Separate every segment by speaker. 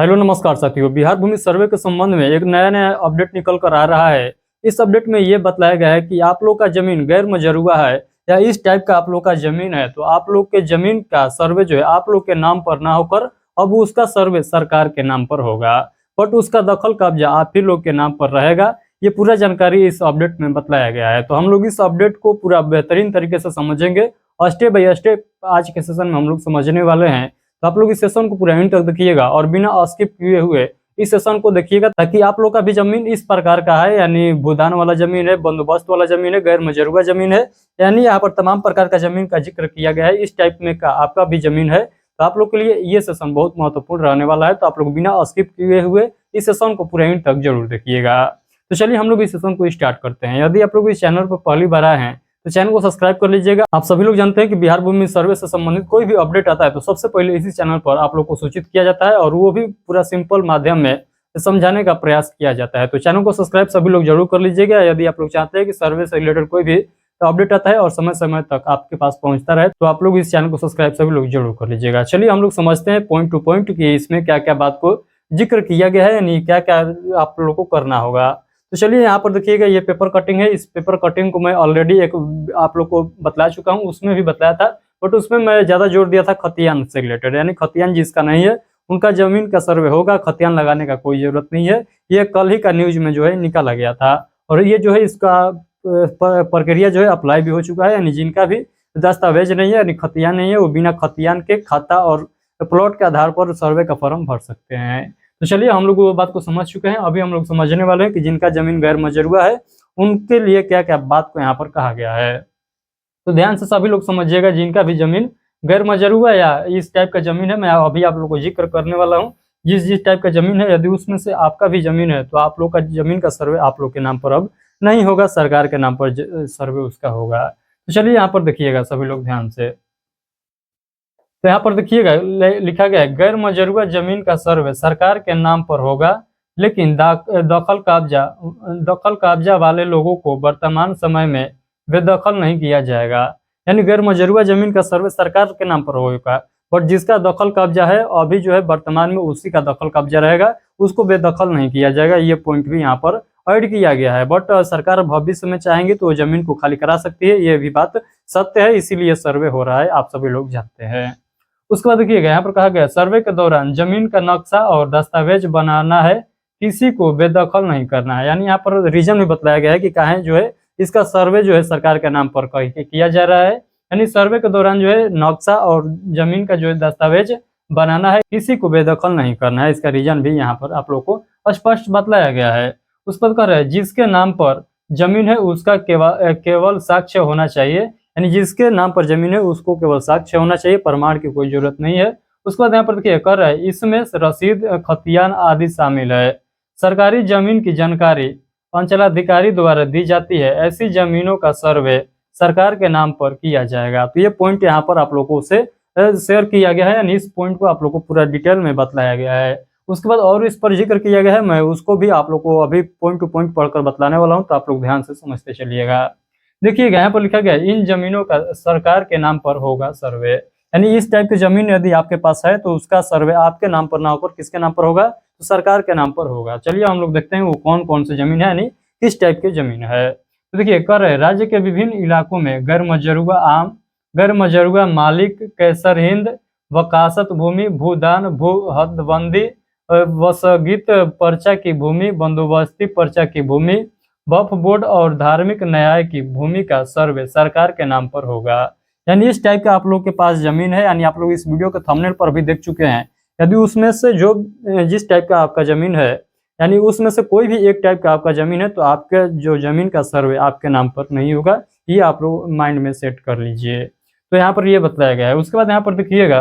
Speaker 1: Hello नमस्कार साथियों। बिहार भूमि सर्वे के संबंध में एक नया अपडेट निकल कर आ रहा है। इस अपडेट में ये बताया गया है कि आप लोग का जमीन गैर मजरूआ है या इस टाइप का आप लोग का जमीन है तो आप लोग के जमीन का सर्वे जो है आप लोग के नाम पर ना होकर अब उसका सर्वे सरकार के नाम पर होगा, बट उसका दखल कब्जा आप ही लोग के नाम पर रहेगा। ये पूरा जानकारी इस अपडेट में बताया गया है, तो हम लोग इस अपडेट को पूरा बेहतरीन तरीके से समझेंगे और स्टेप बाय स्टेप आज के सेशन में हम लोग समझने वाले हैं। तो आप लोग इस सेशन को पूरा एंड तक देखिएगा और बिना स्किप किए हुए इस सेशन को देखिएगा, ताकि आप लोग का भी जमीन इस प्रकार का है, यानी भूदान वाला जमीन है, बंदोबस्त वाला जमीन है, गैर मजरूआ जमीन है, यानी यहाँ पर तमाम प्रकार का जमीन का जिक्र किया गया है। इस टाइप में का आपका भी जमीन है तो आप लोग के लिए ये सेशन बहुत महत्वपूर्ण रहने वाला है। तो आप लोग बिना स्किप किए हुए इस सेशन को पूरा एंड तक जरूर देखिएगा। तो चलिए हम लोग इस सेशन को स्टार्ट करते हैं। यदि आप लोग इस चैनल पर पहली बार आए हैं तो चैनल को सब्सक्राइब कर लीजिएगा। आप सभी लोग जानते हैं कि बिहार भूमि सर्वे से संबंधित कोई भी अपडेट आता है तो सबसे पहले इसी चैनल पर आप लोग को सूचित किया जाता है और वो भी पूरा सिंपल माध्यम में समझाने का प्रयास किया जाता है। तो चैनल को सब्सक्राइब सभी लोग जरूर कर लीजिएगा। यदि आप लोग चाहते हैं कि सर्वे से रिलेटेड कोई भी अपडेट आता है और समय समय तक आपके पास पहुंचता रहे तो आप लोग इस चैनल को सब्सक्राइब सभी लोग जरूर कर लीजिएगा। चलिए हम लोग समझते हैं पॉइंट टू पॉइंट कि इसमें क्या क्या बात को जिक्र किया गया है, यानी क्या क्या आप लोगों को करना होगा। तो चलिए यहाँ पर देखिएगा, ये पेपर कटिंग है। इस पेपर कटिंग को मैं ऑलरेडी एक आप लोग को बतला चुका हूँ, उसमें भी बताया था, बट उसमें मैं ज्यादा जोर दिया था खतियान से रिलेटेड, यानी खतियान जिसका नहीं है उनका जमीन का सर्वे होगा, खतियान लगाने का कोई जरूरत नहीं है। ये कल ही का न्यूज में जो है निकाला गया था और ये जो है इसका प्रक्रिया जो है अप्लाई भी हो चुका है, यानी जिनका भी दस्तावेज नहीं है यानी खतियान नहीं है वो बिना खतियान के खाता और प्लॉट के आधार पर सर्वे का फॉर्म भर सकते हैं। तो चलिए हम लोग वो बात को समझ चुके हैं। अभी हम लोग समझने वाले हैं कि जिनका जमीन गैर मजरूआ है उनके लिए क्या क्या बात को यहाँ पर कहा गया है। तो ध्यान से सभी लोग समझिएगा, जिनका भी जमीन गैर मजरूआ या इस टाइप का जमीन है, मैं अभी आप लोग को जिक्र करने वाला हूँ। जिस टाइप का जमीन है, यदि उसमें से आपका भी जमीन है तो आप लोग का जमीन का सर्वे आप लोग के नाम पर अब नहीं होगा, सरकार के नाम पर सर्वे उसका होगा। तो चलिए यहाँ पर देखिएगा सभी लोग ध्यान से। तो यहाँ पर देखिएगा लिखा गया है, गैर मजरूआ जमीन का सर्वे सरकार के नाम पर होगा, लेकिन दखल कब्जा वाले लोगों को वर्तमान समय में बेदखल नहीं किया जाएगा। यानी गैर मजरूआ जमीन का सर्वे सरकार के नाम पर होगा, बट जिसका दखल कब्जा है अभी जो है वर्तमान में उसी का दखल कब्जा रहेगा, उसको बेदखल नहीं किया जाएगा। ये पॉइंट भी यहाँ पर ऐड किया गया है। बट सरकार भविष्य में चाहेंगे तो वो जमीन को खाली करा सकती है, ये भी बात सत्य है, इसीलिए सर्वे हो रहा है, आप सभी लोग जानते हैं। उसके बाद देखिएगा यहाँ पर कहा गया, सर्वे के दौरान जमीन का नक्शा और दस्तावेज बनाना है, किसी को बेदखल नहीं करना है। यानी यहाँ पर रीजन भी बताया गया है कि काहे जो है इसका सर्वे जो है सरकार के नाम पर किया जा रहा है। यानी सर्वे के दौरान जो है नक्शा और जमीन का जो है दस्तावेज बनाना है, किसी को बेदखल नहीं करना है। इसका रीजन भी यहाँ पर आप लोग को स्पष्ट बतलाया गया है। उस पर कह रहा है, जिसके नाम पर जमीन है उसका केवल साक्ष्य होना चाहिए, यानी जिसके नाम पर जमीन है उसको केवल साक्ष्य होना चाहिए, प्रमाण की कोई जरूरत नहीं है। उसके बाद यहाँ पर देखिए कर रहा है, इसमें रसीद खतियान आदि शामिल है। सरकारी जमीन की जानकारी अंचलाधिकारी द्वारा दी जाती है, ऐसी जमीनों का सर्वे सरकार के नाम पर किया जाएगा। तो ये पॉइंट यहाँ पर आप लोगों से शेयर किया गया है, यानी इस पॉइंट को आप लोग को पूरा डिटेल में बतलाया गया है। उसके बाद और इस पर जिक्र किया गया है, मैं उसको भी आप लोग को अभी पॉइंट टू पॉइंट पढ़कर बतलाने वाला हूँ, तो आप लोग ध्यान से समझते चलिएगा। देखिएगा यहाँ पर लिखा गया, इन जमीनों का सरकार के नाम पर होगा सर्वे। यानी इस टाइप की जमीन यदि आपके पास है तो उसका सर्वे आपके नाम पर ना होकर किसके नाम पर होगा, तो सरकार के नाम पर होगा। चलिए हम लोग देखते हैं वो कौन कौन सी जमीन है, यानी किस टाइप की जमीन है। तो देखिए कर रहे, राज्य के विभिन्न इलाकों में गैर मजरूआ मालिक कैसर हिंद वकासत भूमि, भूदान, भू हदबंदी, वसगित पर्चा की भूमि, बंदोबस्ती पर्चा की भूमि, वक्फ बोर्ड और धार्मिक न्याय की भूमि का सर्वे सरकार के नाम पर होगा। यानी इस टाइप का आप लोग के पास जमीन है, यानी आप लोग इस वीडियो के थंबनेल पर भी देख चुके हैं। यदि उसमें से जो जिस टाइप का आपका जमीन है, यानी उसमें से कोई भी एक टाइप का आपका जमीन है तो आपके जो जमीन का सर्वे आपके नाम पर नहीं होगा, ये आप लोग माइंड में सेट कर लीजिए। तो यहाँ पर ये बताया गया है। उसके बाद यहाँ पर देखिएगा,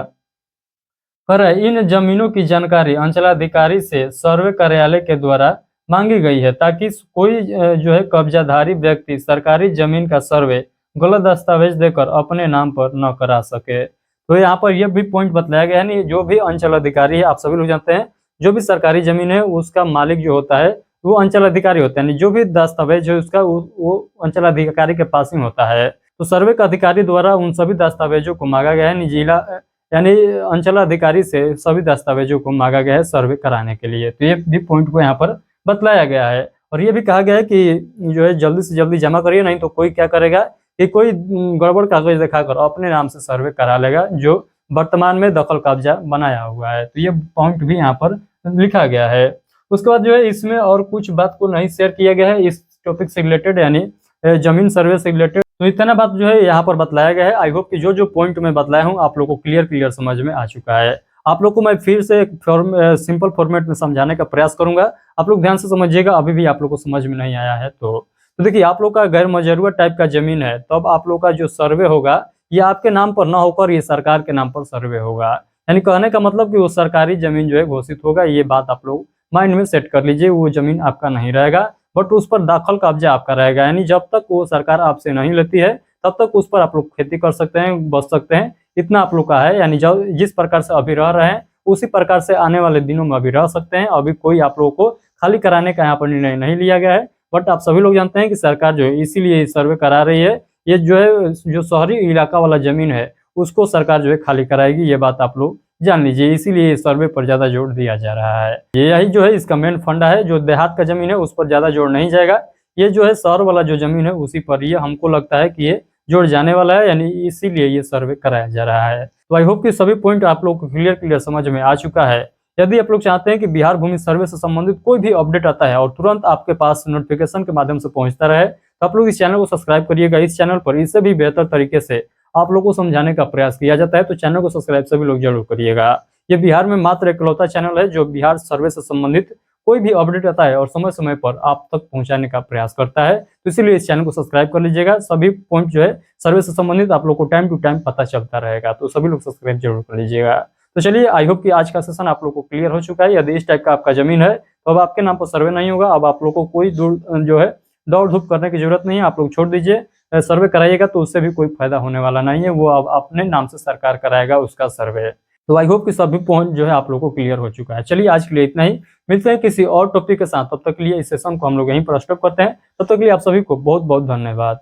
Speaker 1: पर इन जमीनों की जानकारी अंचलाधिकारी से सर्वे कार्यालय के द्वारा मांगी गई है, ताकि कोई जो है कब्जाधारी व्यक्ति सरकारी जमीन का सर्वे गलत दस्तावेज देकर अपने नाम पर न करा सके। तो यहाँ पर यह भी पॉइंट बताया गया है, नहीं जो भी अंचल अधिकारी है, आप सभी लोग जानते हैं जो भी सरकारी जमीन है उसका मालिक जो होता है वो अंचल अधिकारी होता है, यानी जो भी दस्तावेज है उसका वो अंचल अधिकारी के पास ही होता है। तो सर्वे का अधिकारी द्वारा उन सभी दस्तावेजों को मांगा गया है, यानी अंचल अधिकारी से सभी दस्तावेजों को मांगा गया है सर्वे कराने के लिए। तो ये भी पॉइंट को यहाँ पर बतलाया गया है और ये भी कहा गया है कि जो है जल्दी से जल्दी जमा करिए, नहीं तो कोई क्या करेगा कि कोई गड़बड़ कागज दिखाकर अपने नाम से सर्वे करा लेगा जो वर्तमान में दखल कब्जा बनाया हुआ है। तो ये पॉइंट भी यहाँ पर लिखा गया है। उसके बाद जो है इसमें और कुछ बात को नहीं शेयर किया गया है इस टॉपिक से रिलेटेड, यानी जमीन सर्वे से रिलेटेड। तो इतना बात जो है यहाँ पर बतलाया गया है। आई होप कि जो जो पॉइंट मैं बतलाया हूँ आप लोग को क्लियर समझ में आ चुका है। आप लोग को मैं फिर से सिंपल फॉर्मेट में समझाने का प्रयास करूंगा, आप लोग ध्यान से समझिएगा। अभी भी आप लोग को समझ में नहीं आया है तो देखिए, आप लोग का गैर मजरूआ टाइप का जमीन है, तब आप लोग का जो सर्वे होगा ये आपके नाम पर ना होकर ये सरकार के नाम पर सर्वे होगा। यानी कहने का मतलब कि वो सरकारी जमीन जो है घोषित होगा। ये बात आप लोग माइंड में सेट कर लीजिए। वो जमीन आपका नहीं रहेगा बट उस पर दाखिल कब्जा आपका रहेगा। यानी जब तक वो सरकार आपसे नहीं लेती है तब तक उस पर आप लोग खेती कर सकते हैं, बच सकते हैं, इतना आप लोग का है। यानी जब जिस प्रकार से अभी रह रहे हैं उसी प्रकार से आने वाले दिनों में अभी रह सकते हैं। अभी कोई आप लोगों को खाली कराने का यहाँ पर निर्णय नहीं लिया गया है, बट आप सभी लोग जानते हैं कि सरकार जो है इसीलिए सर्वे करा रही है। ये जो है जो शहरी इलाका वाला जमीन है उसको सरकार जो है खाली कराएगी, ये बात आप लोग जान लीजिए। इसीलिए सर्वे पर ज्यादा जोर दिया जा रहा है। यही जो है इसका मेन फंडा है। जो देहात का जमीन है उस पर ज्यादा जोर नहीं जाएगा। ये जो है शहर वाला जो जमीन है उसी पर ये हमको लगता है कि ये जोड़ जाने वाला है, यानी इसीलिए ये सर्वे कराया जा रहा है। तो आई होप कि सभी पॉइंट आप लोग को क्लियर समझ में आ चुका है। यदि आप लोग चाहते हैं कि बिहार भूमि सर्वे से संबंधित कोई भी अपडेट आता है और तुरंत आपके पास नोटिफिकेशन के माध्यम से पहुंचता रहे, तो आप लोग इस चैनल को सब्सक्राइब करिएगा। इस चैनल पर इससे भी बेहतर तरीके से आप लोग को समझाने का प्रयास किया जाता है, तो चैनल को सब्सक्राइब सभी लोग जरूर करिएगा। ये बिहार में मात्र इकलौता चैनल है जो बिहार सर्वे से संबंधित कोई भी अपडेट आता है और समय समय पर आप तक पहुंचाने का प्रयास करता है। तो इसीलिए इस चैनल को सब्सक्राइब कर लीजिएगा। सभी पॉइंट जो है सर्वे से संबंधित आप लोग को टाइम टू टाइम पता चलता रहेगा, तो सभी लोग सब्सक्राइब जरूर कर लीजिएगा। तो चलिए, आई होप कि आज का सेशन आप लोग को क्लियर हो चुका है। यदि इस टाइप का आपका जमीन है तो अब आपके नाम पर सर्वे नहीं होगा। अब आप लोग को कोई जो है दौड़ धूप करने की जरूरत नहीं है। आप लोग छोड़ दीजिए, सर्वे कराइएगा तो उससे भी कोई फायदा होने वाला नहीं है। वो अब अपने नाम से सरकार कराएगा उसका सर्वे। तो आई होप कि सभी पॉइंट जो है आप लोग को क्लियर हो चुका है। चलिए, आज के लिए इतना ही। मिलते हैं किसी और टॉपिक के साथ। तब तक के लिए इस सेशन को हम लोग यहीं पर स्टॉप करते हैं। तब तक के लिए आप सभी को बहुत बहुत धन्यवाद।